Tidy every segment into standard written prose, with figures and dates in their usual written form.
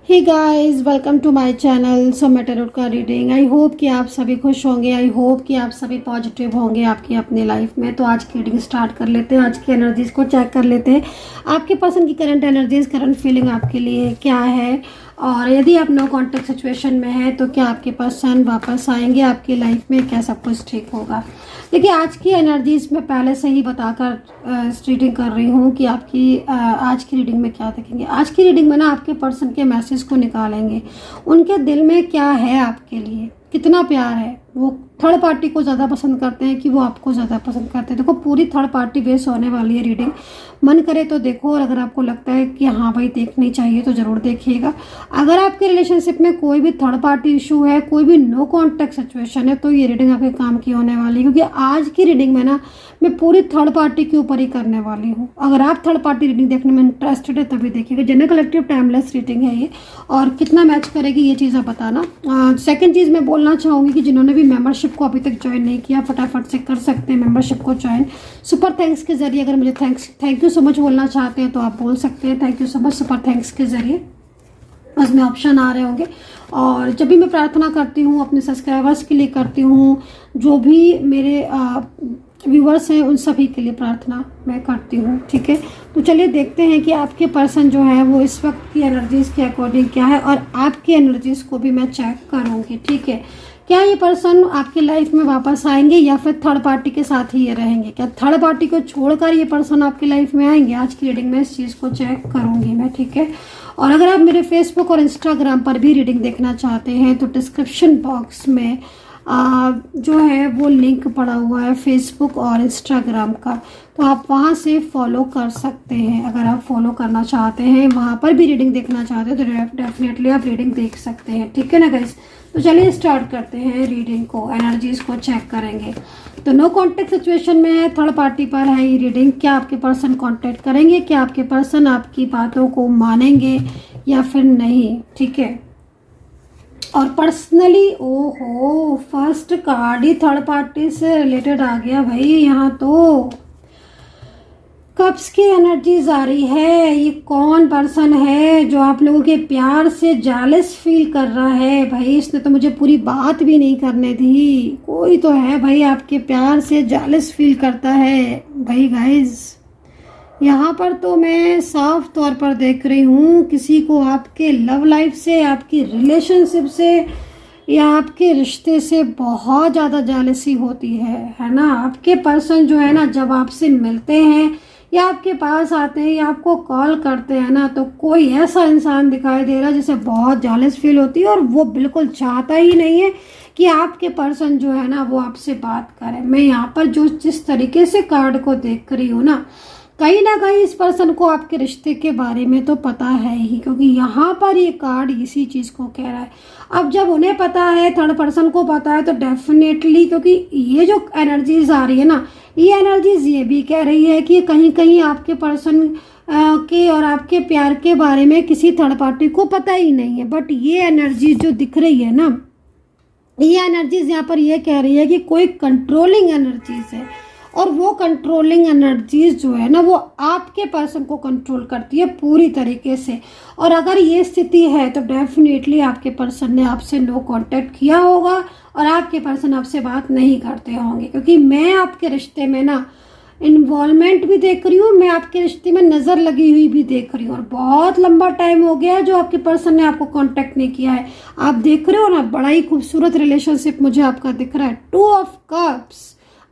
Hey guys, welcome to my channel Soumya tarot का reading. I hope कि आप सभी खुश होंगे। आई होप कि आप सभी पॉजिटिव होंगे आपकी अपनी लाइफ में। तो आज की रीडिंग स्टार्ट कर लेते हैं। आज की एनर्जीज को चेक कर लेते हैं। आपके पर्सन की करंट एनर्जीज, करंट फीलिंग आपके लिए क्या है, और यदि आप नो कॉन्टेक्ट सिचुएशन में है तो क्या आपके पर्सन वापस आएंगे आपकी लाइफ में, क्या सब कुछ ठीक होगा। देखिए, आज की एनर्जीज मैं पहले से ही बताकर रीडिंग कर रही हूँ कि आपकी आज की रीडिंग में क्या देखेंगे। आज की रीडिंग में ना आपके पर्सन के मैसेज को निकालेंगे। उनके दिल में क्या है आपके लिए, कितना प्यार है। वो थर्ड पार्टी को ज़्यादा पसंद करते हैं कि वो आपको ज़्यादा पसंद करते हैं। देखो, पूरी थर्ड पार्टी बेस होने वाली है रीडिंग। मन करे तो देखो, और अगर आपको लगता है कि हाँ भाई देखनी चाहिए तो ज़रूर देखिएगा। अगर आपके रिलेशनशिप में कोई भी थर्ड पार्टी इशू है, कोई भी नो कॉन्टेक्ट सिचुएशन है, तो ये रीडिंग आपके काम की होने वाली है। क्योंकि आज की रीडिंग में ना मैं पूरी थर्ड पार्टी के ऊपर ही करने वाली हूँ। अगर आप थर्ड पार्टी रीडिंग देखने में इंटरेस्टेड है तभी देखिएगा। जनरल कलेक्टिव टाइमलेस रीडिंग है ये, और कितना मैच करेगी ये चीज़ आप बताना। सेकंड चीज़ मैं बोलना चाहूँगी कि जिन्होंने भी मेंबरशिप को अभी तक ज्वाइन नहीं किया, फटाफट से कर सकते हैं मेंबरशिप को ज्वाइन। सुपर थैंक्स के जरिए अगर मुझे थैंक यू सो मच बोलना चाहते हैं तो आप बोल सकते हैं thank you so much super thanks के जरिए। उसमें ऑप्शन आ रहे होंगे। और जब भी मैं प्रार्थना करती हूँ अपने सब्सक्राइबर्स के लिए करती हूँ, जो भी मेरे व्यूवर्स हैं उन सभी के लिए प्रार्थना मैं करती हूँ। ठीक है, तो चलिए देखते हैं कि आपके पर्सन जो है वो इस वक्त की एनर्जीज के अकॉर्डिंग क्या है, और आपकी एनर्जीज को भी मैं चेक करूँगी। ठीक है, क्या ये पर्सन आपकी लाइफ में वापस आएंगे या फिर थर्ड पार्टी के साथ ही ये रहेंगे। क्या थर्ड पार्टी को छोड़कर ये पर्सन आपकी लाइफ में आएंगे। आज की रीडिंग में इस चीज़ को चेक करूँगी मैं। ठीक है, और अगर आप मेरे फेसबुक और इंस्टाग्राम पर भी रीडिंग देखना चाहते हैं तो डिस्क्रिप्शन बॉक्स में जो है वो लिंक पड़ा हुआ है फेसबुक और इंस्टाग्राम का, तो आप वहां से फॉलो कर सकते हैं। अगर आप फॉलो करना चाहते हैं, वहां पर भी रीडिंग देखना चाहते हैं तो डेफिनेटली आप रीडिंग देख सकते हैं। ठीक है ना गाइस, तो चलिए स्टार्ट करते हैं रीडिंग को। एनर्जीज को चेक करेंगे। तो नो कॉन्टेक्ट सिचुएशन में है, थर्ड पार्टी पर है ये रीडिंग। क्या आपके पर्सन कॉन्टेक्ट करेंगे, क्या आपके पर्सन आपकी बातों को मानेंगे या फिर नहीं। ठीक है, और पर्सनली ओहो, फर्स्ट कार्ड ही थर्ड पार्टी से रिलेटेड आ गया भाई। यहाँ तो कप्स की एनर्जीज आ रही है। ये कौन पर्सन है जो आप लोगों के प्यार से जालिस फील कर रहा है। भाई इसने तो मुझे पूरी बात भी नहीं करने दी। कोई तो है भाई आपके प्यार से जालिस फील करता है भाई। गाइज यहाँ पर तो मैं साफ तौर पर देख रही हूँ किसी को आपके लव लाइफ से, आपकी रिलेशनशिप से या आपके रिश्ते से बहुत ज़्यादा जालसी होती है ना। आपके पर्सन जो है ना, जब आपसे मिलते हैं या आपके पास आते हैं या आपको कॉल करते हैं ना, तो कोई ऐसा इंसान दिखाई दे रहा है जिसे बहुत जालिस फील होती है, और वो बिल्कुल चाहता ही नहीं है कि आपके पर्सन जो है ना वो आपसे बात करे। मैं यहाँ पर जो जिस तरीके से कार्ड को देख रही हूँ ना कहीं इस पर्सन को आपके रिश्ते के बारे में तो पता है ही, क्योंकि यहाँ पर ये कार्ड इसी चीज़ को कह रहा है। अब जब उन्हें पता है, थर्ड पर्सन को पता है, तो डेफिनेटली, क्योंकि ये जो एनर्जीज आ रही है ना, ये एनर्जीज ये भी कह रही है कि कहीं कहीं आपके पर्सन के और आपके प्यार के बारे में किसी थर्ड पार्टी को पता ही नहीं है। बट ये एनर्जी जो दिख रही है ना, ये एनर्जीज यहाँ पर ये कह रही है कि कोई कंट्रोलिंग एनर्जीज है, और वो कंट्रोलिंग एनर्जीज जो है ना वो आपके पर्सन को कंट्रोल करती है पूरी तरीके से। और अगर ये स्थिति है तो डेफिनेटली आपके पर्सन ने आपसे नो कांटेक्ट किया होगा और आपके पर्सन आपसे बात नहीं करते होंगे। क्योंकि मैं आपके रिश्ते में ना इन्वॉल्वमेंट भी देख रही हूँ, मैं आपके रिश्ते में नज़र लगी हुई भी देख रही हूँ, और बहुत लंबा टाइम हो गया है जो आपके पर्सन ने आपको कांटेक्ट नहीं किया है। आप देख रहे हो ना, बड़ा ही खूबसूरत रिलेशनशिप मुझे आपका दिख रहा है। 2 ऑफ कप्स,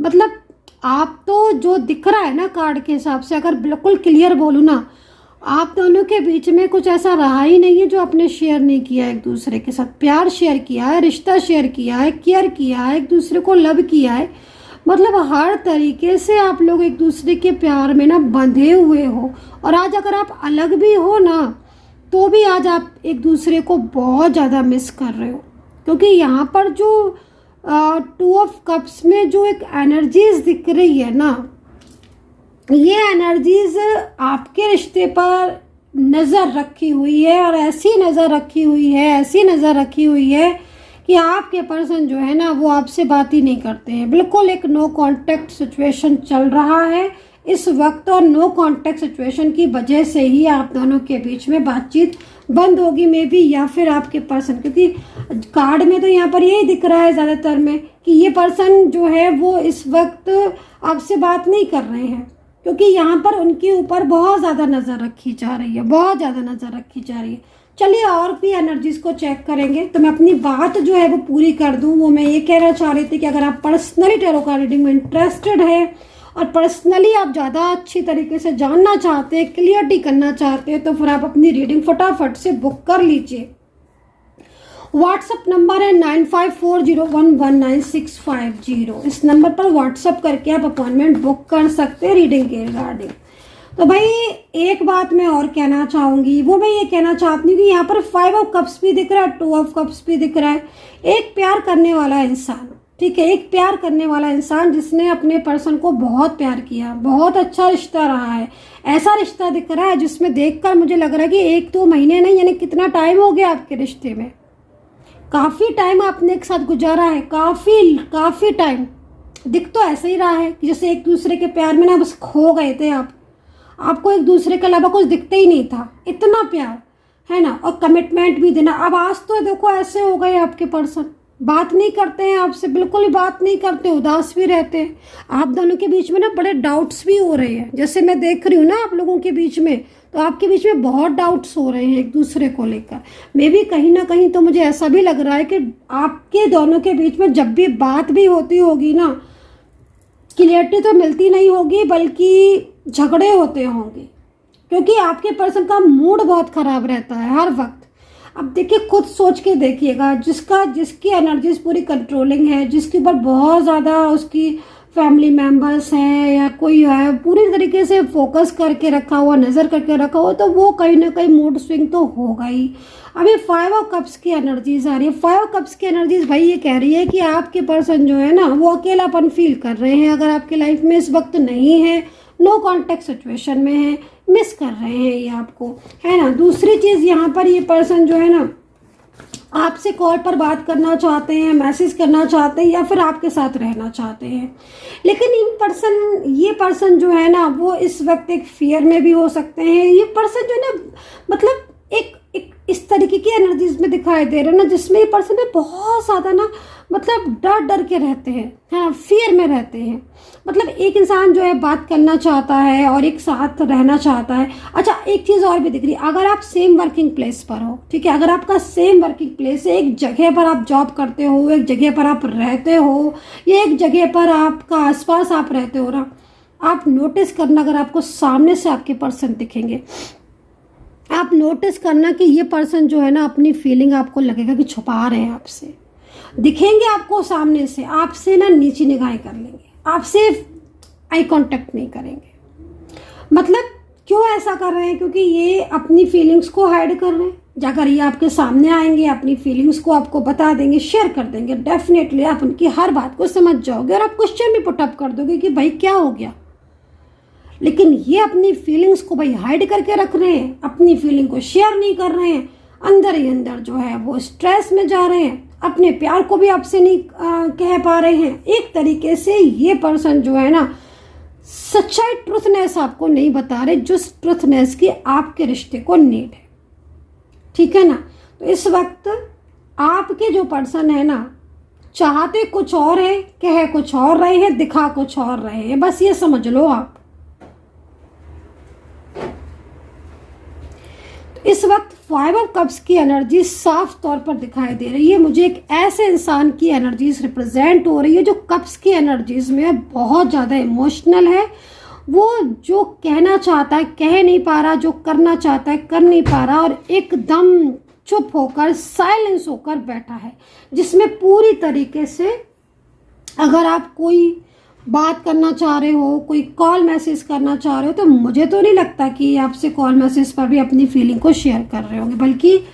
मतलब आप तो जो दिख रहा है ना कार्ड के हिसाब से, अगर बिल्कुल क्लियर बोलूँ ना, आप दोनों के बीच में कुछ ऐसा रहा ही नहीं है जो आपने शेयर नहीं किया एक दूसरे के साथ। प्यार शेयर किया है, रिश्ता शेयर किया है, केयर किया है, एक दूसरे को लव किया है। मतलब हर तरीके से आप लोग एक दूसरे के प्यार में ना बंधे हुए हो। और आज अगर आप अलग भी हो ना, तो भी आज आप एक दूसरे को बहुत ज़्यादा मिस कर रहे हो। क्योंकि यहाँ पर जो 2 ऑफ कप्स में जो एक एनर्जीज दिख रही है ना, ये एनर्जीज आपके रिश्ते पर नज़र रखी हुई है, और ऐसी नज़र रखी हुई है कि आपके पर्सन जो है ना वो आपसे बात ही नहीं करते हैं। बिल्कुल एक नो कांटेक्ट सिचुएशन चल रहा है इस वक्त, और नो कांटेक्ट सिचुएशन की वजह से ही आप दोनों के बीच में बातचीत बंद होगी मे बी, या फिर आपके पर्सन, क्योंकि कार्ड में तो यहाँ पर यही दिख रहा है ज़्यादातर में कि ये पर्सन जो है वो इस वक्त आपसे बात नहीं कर रहे हैं, क्योंकि यहाँ पर उनके ऊपर बहुत ज़्यादा नज़र रखी जा रही है, बहुत ज़्यादा नज़र रखी जा रही है। चलिए और भी एनर्जीज को चेक करेंगे। तो मैं अपनी बात जो है वो पूरी कर दूं, वो मैं ये कहना चाह रही थी कि अगर आप पर्सनली टैरो कार्ड रीडिंग में इंटरेस्टेड है और पर्सनली आप ज़्यादा अच्छी तरीके से जानना चाहते हैं, क्लियरिटी करना चाहते हैं, तो फिर आप अपनी रीडिंग फटाफट से बुक कर लीजिए। व्हाट्सअप नंबर है 9540119650। इस नंबर पर व्हाट्सअप करके आप अपॉइंटमेंट बुक कर सकते हैं रीडिंग के रिगार्डिंग। तो भाई एक बात मैं और कहना चाहूँगी, वो मैं ये कहना चाहती हूँ कि यहाँ पर 5 ऑफ कप्स भी दिख रहा है, 2 ऑफ कप्स भी दिख रहा है। एक प्यार करने वाला इंसान, ठीक है, एक प्यार करने वाला इंसान जिसने अपने पर्सन को बहुत प्यार किया, बहुत अच्छा रिश्ता रहा है, ऐसा रिश्ता दिख रहा है जिसमें देखकर मुझे लग रहा है कि 1-2 महीने नहीं, यानी कितना टाइम हो गया आपके रिश्ते में, काफ़ी टाइम आपने एक साथ गुजारा है, काफ़ी टाइम। दिख तो ऐसे ही रहा है कि जैसे एक दूसरे के प्यार में ना बस खो गए थे आप, आपको एक दूसरे के अलावा कुछ दिखते ही नहीं था, इतना प्यार है ना, और कमिटमेंट भी देना। अब आज तो देखो ऐसे हो गए आपके पर्सन, बात नहीं करते हैं आपसे, बिल्कुल ही बात नहीं करते, उदास भी रहते हैं। आप दोनों के बीच में ना बड़े डाउट्स भी हो रहे हैं, जैसे मैं देख रही हूँ ना आप लोगों के बीच में, तो आपके बीच में बहुत डाउट्स हो रहे हैं एक दूसरे को लेकर। मे भी कहीं ना कहीं तो मुझे ऐसा भी लग रहा है कि आपके दोनों के बीच में जब भी बात भी होती होगी ना, क्लियरिटी तो मिलती नहीं होगी, बल्कि झगड़े होते होंगे, क्योंकि आपके पर्सन का मूड बहुत ख़राब रहता है हर वक्त। अब देखिए, खुद सोच के देखिएगा, जिसकी एनर्जीज पूरी कंट्रोलिंग है, जिसके ऊपर बहुत ज़्यादा उसकी फैमिली मेम्बर्स हैं या कोई है पूरी तरीके से फोकस करके रखा हुआ, नज़र करके रखा हुआ, तो वो कहीं ना कहीं मूड स्विंग तो होगा ही। अभी 5 ऑफ कप्स की एनर्जीज आ रही है। 5 ऑफ कप्स की एनर्जीज भाई ये कह रही है कि आपके पर्सन जो है ना वो अकेलापन फील कर रहे हैं, अगर आपके लाइफ में इस वक्त नहीं है, नो कॉन्टेक्ट सिचुएशन में है, मिस कर रहे हैं ये आपको, है ना। दूसरी चीज़ यहाँ पर ये पर्सन जो है ना आपसे कॉल पर बात करना चाहते हैं, मैसेज करना चाहते हैं, या फिर आपके साथ रहना चाहते हैं, लेकिन ये पर्सन जो है ना वो इस वक्त एक फियर में भी हो सकते हैं। ये पर्सन जो है ना मतलब एक इस तरीके की एनर्जीज में दिखाई दे रहे हैं ना, जिसमें ये पर्सन है बहुत ज़्यादा ना मतलब डर के रहते हैं, हाँ, फियर में रहते हैं। मतलब एक इंसान जो है बात करना चाहता है और एक साथ रहना चाहता है। अच्छा, एक चीज़ और भी दिख रही है, अगर आप सेम वर्किंग प्लेस पर हो, ठीक है, अगर आपका सेम वर्किंग प्लेस है, एक जगह पर आप जॉब करते हो, एक जगह पर आप रहते हो, या एक जगह पर आपका आसपास आप रहते हो ना, आप नोटिस करना, अगर आपको सामने से आपके पर्सन दिखेंगे, आप नोटिस करना कि ये पर्सन जो है ना अपनी फीलिंग आपको लगेगा कि छुपा रहे हैं आपसे, दिखेंगे आपको सामने से, आपसे ना नीची निगाहें कर लेंगे, आपसे आई कांटेक्ट नहीं करेंगे। मतलब क्यों ऐसा कर रहे हैं? क्योंकि ये अपनी फीलिंग्स को हाइड कर रहे हैं। अगर ये आपके सामने आएंगे, अपनी फीलिंग्स को आपको बता देंगे, शेयर कर देंगे, डेफिनेटली आप उनकी हर बात को समझ जाओगे और आप क्वेश्चन भी पुटअप कर दोगे कि भाई क्या हो गया। लेकिन ये अपनी फीलिंग्स को भाई हाइड करके रख रहे हैं, अपनी फीलिंग को शेयर नहीं कर रहे हैं, अंदर ही अंदर जो है वो स्ट्रेस में जा रहे हैं, अपने प्यार को भी आपसे नहीं कह पा रहे हैं। एक तरीके से ये पर्सन जो है ना सच्चाई, ट्रुथनेस आपको नहीं बता रहे, जो ट्रुथनेस की आपके रिश्ते को नीड है, ठीक है ना। तो इस वक्त आपके जो पर्सन है ना चाहते कुछ और है, कह कुछ और रहे हैं, दिखा कुछ और रहे हैं, बस ये समझ लो आप। इस वक्त 5 ऑफ कप्स की एनर्जी साफ तौर पर दिखाई दे रही है मुझे। एक ऐसे इंसान की एनर्जीज रिप्रेजेंट हो रही है जो कप्स की एनर्जीज में बहुत ज़्यादा इमोशनल है। वो जो कहना चाहता है कह नहीं पा रहा, जो करना चाहता है कर नहीं पा रहा, और एकदम चुप होकर, साइलेंस होकर बैठा है, जिसमें पूरी तरीके से अगर आप कोई बात करना चाह रहे हो, कोई कॉल मैसेज करना चाह रहे हो, तो मुझे तो नहीं लगता कि आपसे कॉल मैसेज पर भी अपनी फीलिंग को शेयर कर रहे होंगे, बल्कि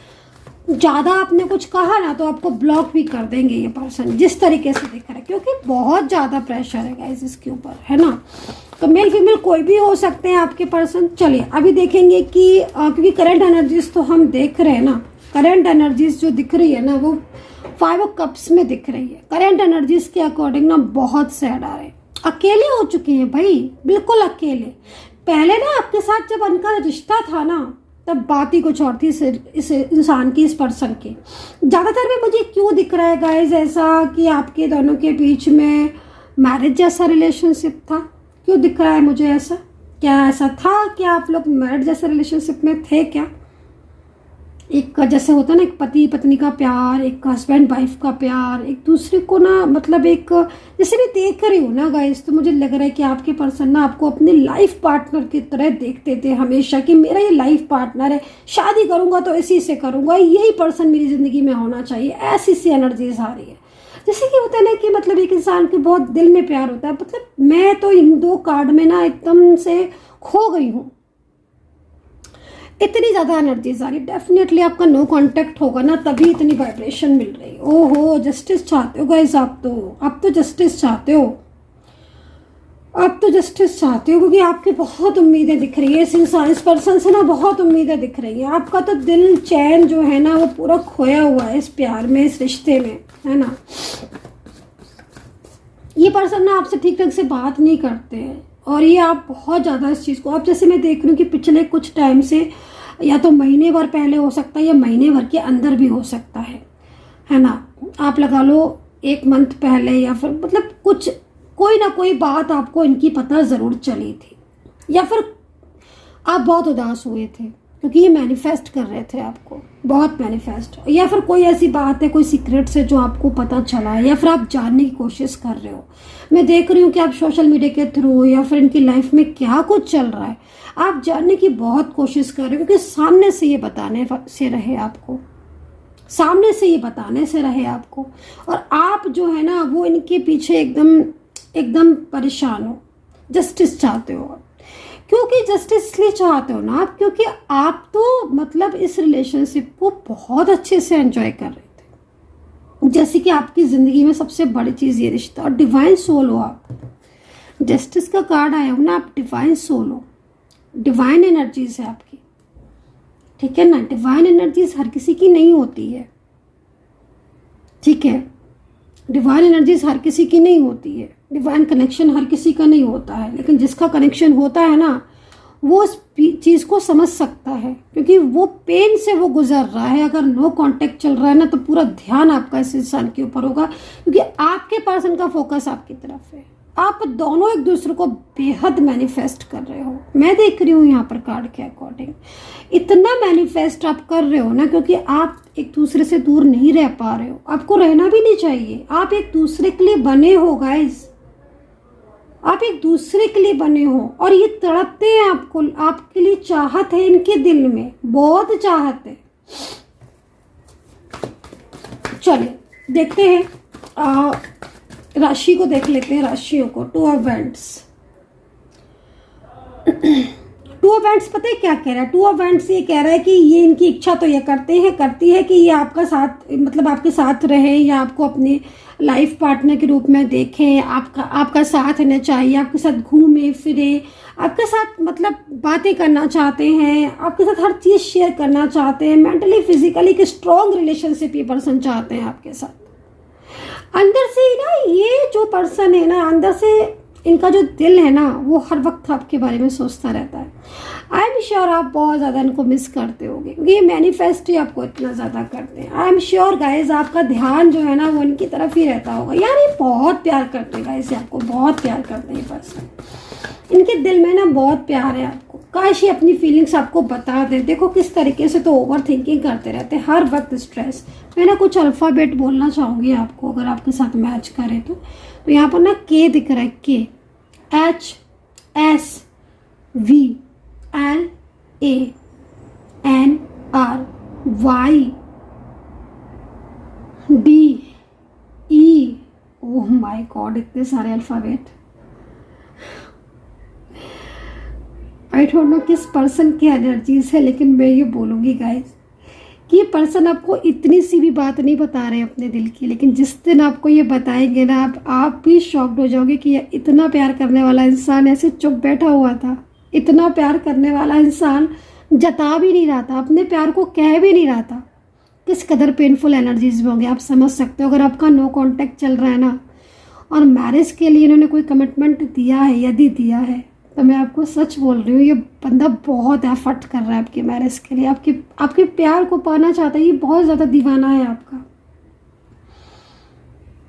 ज़्यादा आपने कुछ कहा ना तो आपको ब्लॉक भी कर देंगे ये पर्सन, जिस तरीके से दिख रहा है, क्योंकि बहुत ज़्यादा प्रेशर है गाइस इसके ऊपर, है ना। तो मेल फीमेल कोई भी हो सकते हैं आपके पर्सन। चलिए अभी देखेंगे कि क्योंकि करंट एनर्जीज तो हम देख रहे हैं ना, करंट एनर्जीज जो दिख रही है ना वो 5 ऑफ कप्स में दिख रही है। करंट एनर्जीज के अकॉर्डिंग ना बहुत सैड आ रहे हैं, अकेले हो चुके हैं भाई, बिल्कुल अकेले। पहले ना आपके साथ जब उनका रिश्ता था ना तब बात ही कुछ और थी इस इंसान की, इस पर्सन की। ज़्यादातर में मुझे क्यों दिख रहा है गाइज ऐसा कि आपके दोनों के बीच में मैरिज जैसा रिलेशनशिप था? क्यों दिख रहा है मुझे ऐसा? क्या ऐसा था कि आप लोग मैरिज जैसे रिलेशनशिप में थे क्या? एक जैसे होता है ना, एक पति पत्नी का प्यार, एक हस्बैंड वाइफ का प्यार, एक दूसरे को ना मतलब एक, जैसे मैं देख रही हूँ ना गाइस, तो मुझे लग रहा है कि आपके पर्सन ना आपको अपने लाइफ पार्टनर की तरह देखते थे हमेशा, कि मेरा ये लाइफ पार्टनर है, शादी करूँगा तो इसी से करूँगा, यही पर्सन मेरी ज़िंदगी में होना चाहिए। ऐसी सी एनर्जीज आ रही है। जैसे कि होता है ना कि मतलब एक इंसान के बहुत दिल में प्यार होता है। मतलब मैं तो इन 2 कार्ड में ना एकदम से खो गई हूँ, इतनी ज़्यादा एनर्जीज आ रही। डेफिनेटली आपका नो कांटेक्ट होगा ना, तभी इतनी वाइब्रेशन मिल रही। ओहो, जस्टिस चाहते हो गाइस आप तो जस्टिस चाहते हो, आप तो जस्टिस चाहते हो, क्योंकि आपकी बहुत उम्मीदें दिख रही है इस इंसान, इस पर्सन से ना बहुत उम्मीदें दिख रही हैं। आपका तो दिल चैन जो है ना वो पूरा खोया हुआ है इस प्यार में, इस रिश्ते में, है ना। ये पर्सन ना आपसे ठीक ढंग से बात नहीं करते हैं, और ये आप बहुत ज़्यादा इस चीज़ को, अब जैसे मैं देख रही हूँ कि पिछले कुछ टाइम से, या तो महीने भर पहले हो सकता है या महीने भर के अंदर भी हो सकता है ना। आप लगा लो 1 मंथ पहले, या फिर मतलब कुछ कोई ना कोई बात आपको इनकी पता ज़रूर चली थी, या फिर आप बहुत उदास हुए थे क्योंकि ये मैनिफेस्ट कर रहे थे आपको, बहुत मैनिफेस्ट, या फिर कोई ऐसी बात है, कोई सीक्रेट है जो आपको पता चला है, या फिर आप जानने की कोशिश कर रहे हो। मैं देख रही हूँ कि आप सोशल मीडिया के थ्रू या फिर इनकी लाइफ में क्या कुछ चल रहा है आप जानने की बहुत कोशिश कर रहे हो, क्योंकि सामने से ये बताने से रहे आपको, सामने से ये बताने से रहे आपको, और आप जो है ना वो इनके पीछे एकदम परेशान हो, जस्टिस चाहते हो। क्योंकि जस्टिस इसलिए चाहते हो ना आप, क्योंकि आप तो मतलब इस रिलेशनशिप को बहुत अच्छे से एंजॉय कर रहे थे, जैसे कि आपकी ज़िंदगी में सबसे बड़ी चीज़ ये रिश्ता, और डिवाइन सोल हो आप। जस्टिस का कार्ड आया हो ना, आप डिवाइन सोल हो, डिवाइन एनर्जीज है आपकी, ठीक है ना। डिवाइन एनर्जीज हर किसी की नहीं होती है, ठीक है। डिवाइन एनर्जीज हर किसी की नहीं होती है, डिवाइन कनेक्शन हर किसी का नहीं होता है, लेकिन जिसका कनेक्शन होता है ना वो उस चीज़ को समझ सकता है, क्योंकि वो पेन से वो गुजर रहा है। अगर नो कांटेक्ट चल रहा है ना, तो पूरा ध्यान आपका इस इंसान के ऊपर होगा, क्योंकि आपके पर्सन का फोकस आपकी तरफ है। आप दोनों एक दूसरे को बेहद मैनिफेस्ट कर रहे हो, मैं देख रही हूँ यहाँ पर कार्ड के अकॉर्डिंग। इतना मैनिफेस्ट आप कर रहे हो ना, क्योंकि आप एक दूसरे से दूर नहीं रह पा रहे हो, आपको रहना भी नहीं चाहिए। आप एक दूसरे के लिए बने हो गाइस, आप एक दूसरे के लिए बने हो, और ये तड़पते हैं आपको, आपके लिए चाहत है इनके दिल में, बहुत चाहत है। चलिए देखते हैं, राशि को देख लेते हैं, राशियों को। 2 ऑफ वैंड्स, 2 ऑफ वैंड्स पता है क्या कह रहा है? 2 ऑफ वैंड्स ये कह रहा है कि ये इनकी इच्छा तो ये करती है कि ये आपका साथ, मतलब आपके साथ रहे, या आपको अपने लाइफ पार्टनर के रूप में देखें, आपका साथ रहना चाहिए, आपके साथ घूमे फिरे, आपके साथ मतलब बातें करना चाहते हैं, आपके साथ हर चीज़ शेयर करना चाहते हैं, मेंटली फिजिकली एक स्ट्रॉन्ग रिलेशनशिप ये पर्सन चाहते हैं आपके साथ। अंदर से ना ये जो पर्सन है ना, अंदर से इनका जो दिल है ना वो हर वक्त आपके बारे में सोचता रहता है। आई एम श्योर आप बहुत ज़्यादा इनको मिस करते होंगे, क्योंकि ये मैनिफेस्ट ही आपको इतना ज़्यादा करते हैं। आई एम श्योर गाइज आपका ध्यान जो है ना वो इनकी तरफ ही रहता होगा। यार ये बहुत प्यार करते हैं गाइज, आपको बहुत प्यार करते हैं ये पर्सन, इनके दिल में ना बहुत प्यार है आपको। काश ये अपनी फीलिंग्स आपको बता दें। देखो किस तरीके से तो ओवर थिंकिंग करते रहते हैं, हर वक्त स्ट्रेस। मैं ना कुछ अल्फ़ाबेट बोलना चाहूँगी आपको, अगर आपके साथ मैच करे तो यहाँ पर ना के दिख रहा है, के, HSVLANRYDE। ओह माय गॉड, इतने सारे अल्फ़ाबेट। आई डोंट नो किस पर्सन की एनर्जीज है, लेकिन मैं ये बोलूँगी गाइज कि ये पर्सन आपको इतनी सी भी बात नहीं बता रहे अपने दिल की, लेकिन जिस दिन आपको ये बताएंगे ना आप भी शॉक्ड हो जाओगे कि ये इतना प्यार करने वाला इंसान ऐसे चुप बैठा हुआ था। इतना प्यार करने वाला इंसान जता भी नहीं रहा था, अपने प्यार को कह भी नहीं रहा था। किस कदर पेनफुल एनर्जीज में होंगे आप समझ सकते हो। अगर आपका नो कांटेक्ट चल रहा है ना, और मैरिज के लिए इन्होंने कोई कमिटमेंट दिया है, यदि दिया है, तो मैं आपको सच बोल रही हूँ, ये बंदा बहुत एफर्ट कर रहा है आपकी मैरिज के लिए, आपके प्यार को पाना चाहता है, ये बहुत ज़्यादा दीवाना है आपका।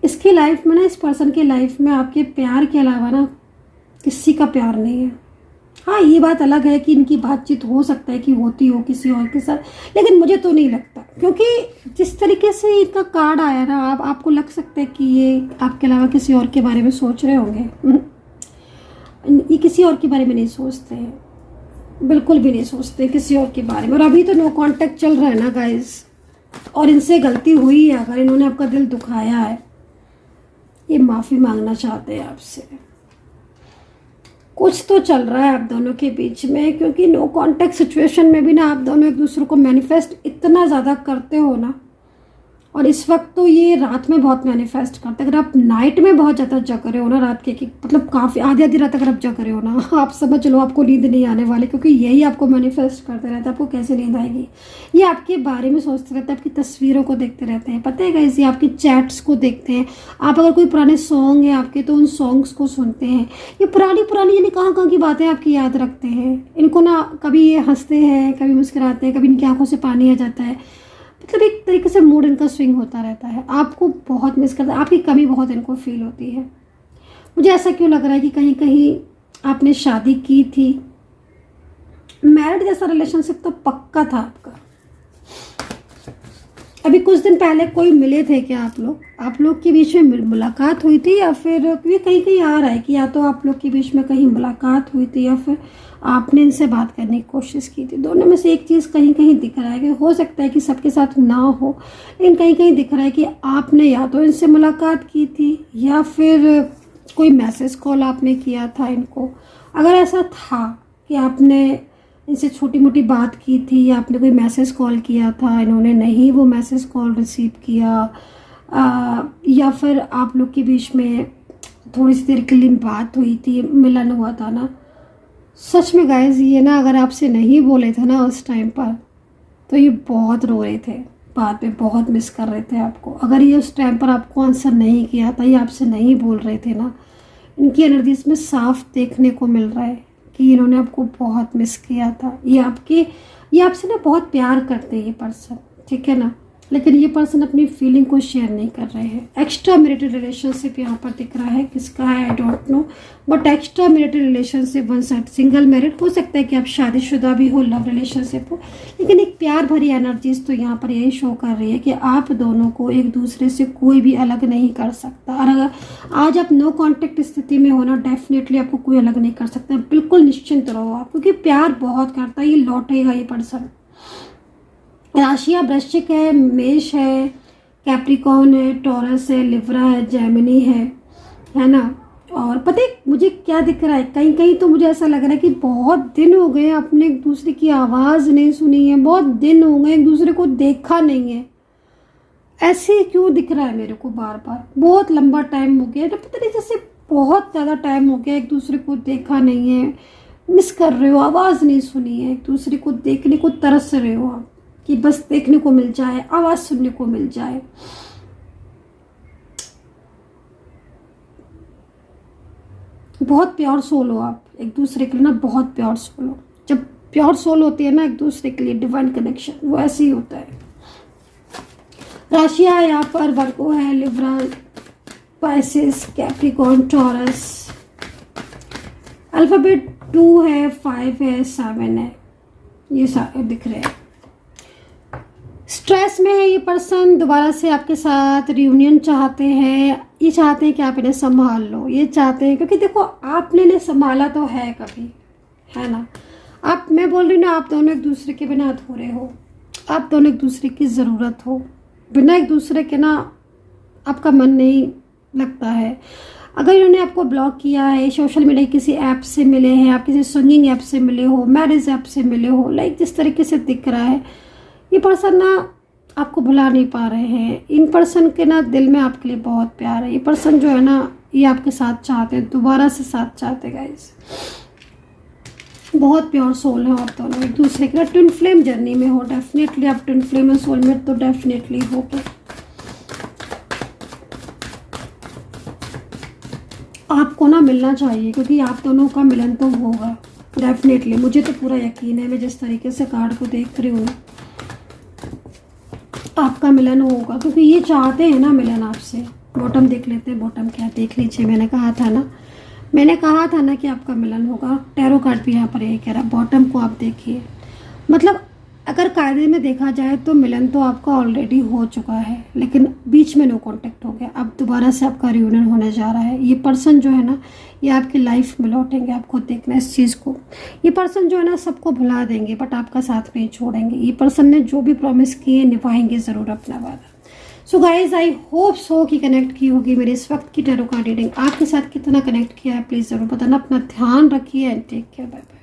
इसकी लाइफ में ना, इस पर्सन की लाइफ में आपके प्यार के अलावा ना किसी का प्यार नहीं है। हाँ, ये बात अलग है कि इनकी बातचीत हो सकता है कि होती हो किसी और के साथ, लेकिन मुझे तो नहीं लगता, क्योंकि जिस तरीके से इनका कार्ड आया ना, आपको लग सकता है कि ये आपके अलावा किसी और के बारे में सोच रहे होंगे। ये किसी और के बारे में नहीं सोचते हैं, बिल्कुल भी नहीं सोचते किसी और के बारे में। और अभी तो नो कांटेक्ट चल रहा है ना गाइस, और इनसे गलती हुई है, अगर इन्होंने आपका दिल दुखाया है, ये माफ़ी मांगना चाहते हैं आपसे। कुछ तो चल रहा है आप दोनों के बीच में, क्योंकि नो कांटेक्ट सिचुएशन में भी ना आप दोनों एक दूसरे को मैनिफेस्ट इतना ज़्यादा करते हो ना, और इस वक्त तो ये रात में बहुत मैनिफेस्ट करते हैं। अगर आप नाइट में बहुत ज़्यादा जग रहे हो ना, रात के मतलब काफ़ी आधी रात अगर आप जग रहे हो ना, आप समझ लो आपको नींद नहीं आने वाली, क्योंकि यही आपको मैनिफेस्ट करते रहते हैं। आपको कैसे नींद आएगी? ये आपके बारे में सोचते रहते हैं, आपकी तस्वीरों को देखते रहते हैं, पता है गाइस, ये आपकी चैट्स को देखते हैं। आप अगर कोई पुराने सॉन्ग है आपके, तो उन सॉन्ग्स को सुनते हैं। ये पुरानी यानी कहाँ की बातें आपकी याद रखते हैं। इनको ना कभी ये हंसते हैं, कभी मुस्कुराते हैं, कभी इनकी आंखों से पानी आ जाता है, मतलब एक तरीके से मूड इनका स्विंग होता रहता है। आपको बहुत मिस करता है, आपकी कमी बहुत इनको फील होती है। मुझे ऐसा क्यों लग रहा है कि कहीं कहीं आपने शादी की थी, मैरिड जैसा रिलेशनशिप तो पक्का था आपका। अभी कुछ दिन पहले कोई मिले थे क्या आप लोग के बीच में मुलाकात हुई थी, या फिर ये कहीं कहीं आ रहा है कि या तो आप लोग के बीच में कहीं मुलाकात हुई थी, या फिर आपने इनसे बात करने की कोशिश की थी। दोनों में से एक चीज़ कहीं कहीं दिख रहा है कि हो सकता है कि सबके साथ ना हो, लेकिन कहीं कहीं दिख रहा है कि आपने या तो इनसे मुलाकात की थी, या फिर कोई मैसेज कॉल आपने किया था इनको। अगर ऐसा था कि आपने इनसे छोटी मोटी बात की थी, या आपने कोई मैसेज कॉल किया था, इन्होंने नहीं वो मैसेज कॉल रिसीव किया, या फिर आप लोग के बीच में थोड़ी सी देर के लिए बात हुई थी, मिलन हुआ था ना, सच में गाइस, ये ना अगर आपसे नहीं बोले थे ना उस टाइम पर, तो ये बहुत रो रहे थे, बाद में बहुत मिस कर रहे थे आपको। अगर ये उस टाइम पर आपको आंसर नहीं किया था, ये आपसे नहीं बोल रहे थे ना, इनकी एनर्जीज में साफ देखने को मिल रहा है कि इन्होंने आपको बहुत मिस किया था। ये आपसे ना बहुत प्यार करते हैं ये पर्सन, ठीक है ना, लेकिन ये पर्सन अपनी फीलिंग को शेयर नहीं कर रहे हैं। एक्स्ट्रा मैरिटल रिलेशनशिप यहाँ पर दिख रहा है, किसका है I don't know, but extra marital relationship, one side single married, हो सकता है कि आप शादीशुदा भी हो, लव रिलेशनशिप हो, लेकिन एक प्यार भरी एनर्जीज तो यहाँ पर यही शो कर रही है कि आप दोनों को एक दूसरे से कोई भी अलग नहीं कर सकता। और अगर आज आप नो कॉन्टेक्ट स्थिति में हो ना, डेफिनेटली आपको कोई अलग नहीं कर सकता। बिल्कुल निश्चिंत रहो आप, क्योंकि प्यार बहुत करता है, ये लौटेगा ये पर्सन। राशियाँ वृश्चिक है, मेष है, कैप्रिकॉर्न है, टॉरस है, लिब्रा है, जेमिनी है ना। और पता है मुझे क्या दिख रहा है, कहीं कहीं तो मुझे ऐसा लग रहा है कि बहुत दिन हो गए अपने एक दूसरे की आवाज़ नहीं सुनी है, बहुत दिन हो गए एक दूसरे को देखा नहीं है। ऐसे क्यों दिख रहा है मेरे को बार बार, बहुत लंबा टाइम हो गया, तो पता नहीं जैसे बहुत ज़्यादा टाइम हो गया एक दूसरे को देखा नहीं है, मिस कर रहे हो, आवाज़ नहीं सुनी है, एक दूसरे को देखने को तरस रहे हो आप कि बस देखने को मिल जाए, आवाज़ सुनने को मिल जाए। बहुत प्योर सोल हो आप एक दूसरे के लिए ना, बहुत प्योर सोल हो। जब प्योर सोल होती है ना एक दूसरे के लिए, डिवाइन कनेक्शन, वो ऐसे ही होता है। राशियाँ यहाँ पर वर्गो है, Libra, Pisces, Capricorn, taurus. Alphabet 2 है, 5 है, 7 है, ये सारे दिख रहे हैं। स्ट्रेस में है ये पर्सन, दोबारा से आपके साथ रियूनियन चाहते हैं। ये चाहते हैं कि आप इन्हें संभाल लो, ये चाहते हैं, क्योंकि देखो आपने इन्हें संभाला तो है कभी, है ना। मैं बोल रही हूँ ना, आप दोनों एक दूसरे के बिना अधूरे हो, आप दोनों एक दूसरे की ज़रूरत हो। बिना एक दूसरे के ना आपका मन नहीं लगता है। अगर इन्होंने आपको ब्लॉक किया है, सोशल मीडिया किसी ऐप से मिले हैं, आप किसी सिंगिंग ऐप से मिले हो, मैरिज ऐप से मिले हो, लाइक जिस तरीके से दिख रहा है, ये पर्सन ना आपको भुला नहीं पा रहे हैं। इन पर्सन के ना दिल में आपके लिए बहुत प्यार है। ये पर्सन जो है ना, ये आपके साथ चाहते हैं, दोबारा से साथ चाहते गाइस। बहुत प्योर सोल है आप दोनों, एक दूसरे के ट्विन फ्लेम जर्नी में हो। डेफिनेटली आप ट्विन फ्लेम में सोलमेट तो डेफिनेटली हो। आपको ना मिलना चाहिए, क्योंकि आप दोनों का मिलन तो होगा डेफिनेटली। मुझे तो पूरा यकीन है, मैं जिस तरीके से कार्ड को देख रही हूँ आपका मिलन होगा, क्योंकि ये चाहते हैं ना मिलन आपसे। बॉटम देख लेते हैं, बॉटम क्या देख लीजिए। मैंने कहा था ना कि आपका मिलन होगा। टैरो कार्ड भी यहाँ पर यही कह रहा है। बॉटम को आप देखिए, मतलब अगर कायदे में देखा जाए तो मिलन तो आपका ऑलरेडी हो चुका है, लेकिन बीच में नो कांटेक्ट हो गया। अब दोबारा से आपका रियूनियन होने जा रहा है। ये पर्सन जो है ना, ये आपकी लाइफ में लौटेंगे। आप खुद देखना इस चीज़ को। ये पर्सन जो है ना, सबको भुला देंगे बट आपका साथ नहीं छोड़ेंगे। ये पर्सन ने जो भी प्रॉमिस किए निभाएंगे ज़रूर अपना वादा। So guys, I hope so कि कनेक्ट की होगी मेरे इस वक्त की टैरो कार्ड रीडिंग। आपके साथ कितना कनेक्ट किया है प्लीज़ ज़रूर बताना। अपना ध्यान रखिए and take care. Bye bye.